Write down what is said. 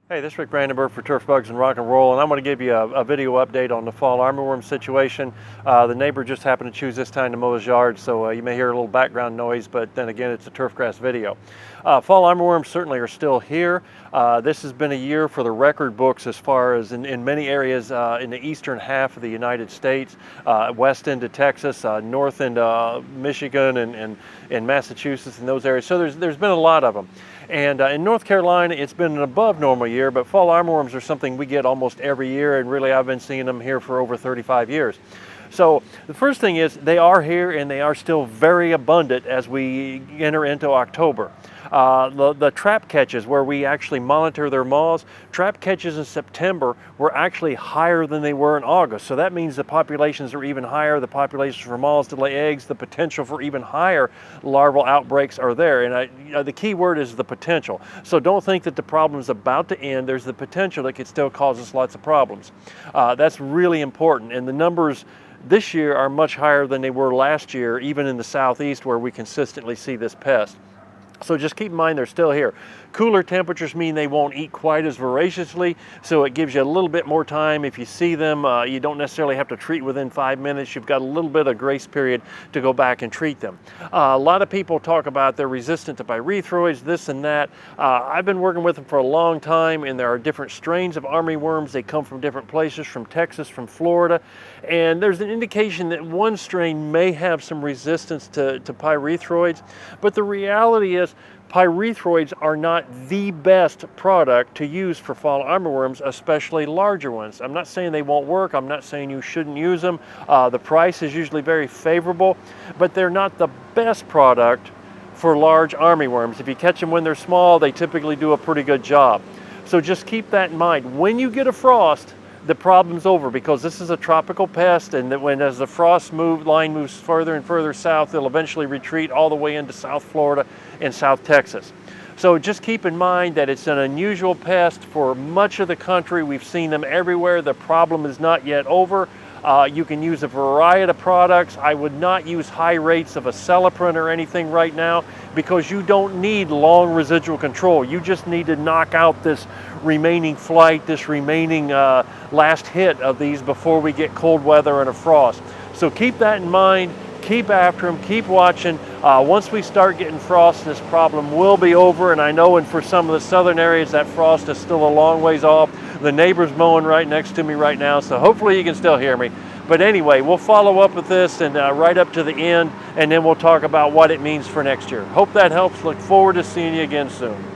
Hey, this is Rick Brandenburg for Turf Bugs and Rock and Roll, and I'm going to give you a video update on the fall armyworm situation. The neighbor just happened to choose this time to mow his yard, so you may hear a little background noise, but then again, it's a turf grass video. Fall armyworms certainly are still here. This has been a year for the record books as far as in many areas in the eastern half of the United States, west into Texas, north into Michigan and Massachusetts and those areas. So there's been a lot of them. And in North Carolina, it's been an above normal year, but fall armyworms are something we get almost every year, and really I've been seeing them here for over 35 years. So the first thing is they are here and they are still very abundant as we enter into October. The trap catches where we actually monitor their moths, trap catches in September were actually higher than they were in August. So that means the populations are even higher, the populations for moths to lay eggs, the potential for even higher larval outbreaks are there. And the key word is the potential. So don't think that the problem is about to end. There's the potential that could still cause us lots of problems. That's really important. And the numbers this year are much higher than they were last year, even in the southeast where we consistently see this pest. So just keep in mind they're still here. Cooler temperatures mean they won't eat quite as voraciously, so it gives you a little bit more time. If you see them, you don't necessarily have to treat within 5 minutes. You've got a little bit of grace period to go back and treat them. A lot of people talk about they're resistant to pyrethroids, this and that. I've been working with them for a long time, and there are different strains of armyworms. They come from different places, from Texas, from Florida, and there's an indication that one strain may have some resistance to pyrethroids, but the reality is pyrethroids are not the best product to use for fall armyworms, especially larger ones. I'm not saying they won't work. I'm not saying you shouldn't use them. The price is usually very favorable, but they're not the best product for large armyworms. If you catch them when they're small, they typically do a pretty good job. So just keep that in mind. When you get a frost, the problem's over, because this is a tropical pest, and that as the frost line moves further and further south, they'll eventually retreat all the way into South Florida and South Texas. So just keep in mind that it's an unusual pest for much of the country. We've seen them everywhere. The problem is not yet over. You can use a variety of products. I would not use high rates of aceleprant or anything right now, because you don't need long residual control. You just need to knock out this remaining flight, this remaining last hit of these before we get cold weather and a frost. So keep that in mind. Keep after them, keep watching. Once we start getting frost, this problem will be over, and I know for some of the southern areas that frost is still a long ways off. The neighbor's mowing right next to me right now, so hopefully you can still hear me. But anyway, we'll follow up with this and right up to the end, and then we'll talk about what it means for next year. Hope that helps. Look forward to seeing you again soon.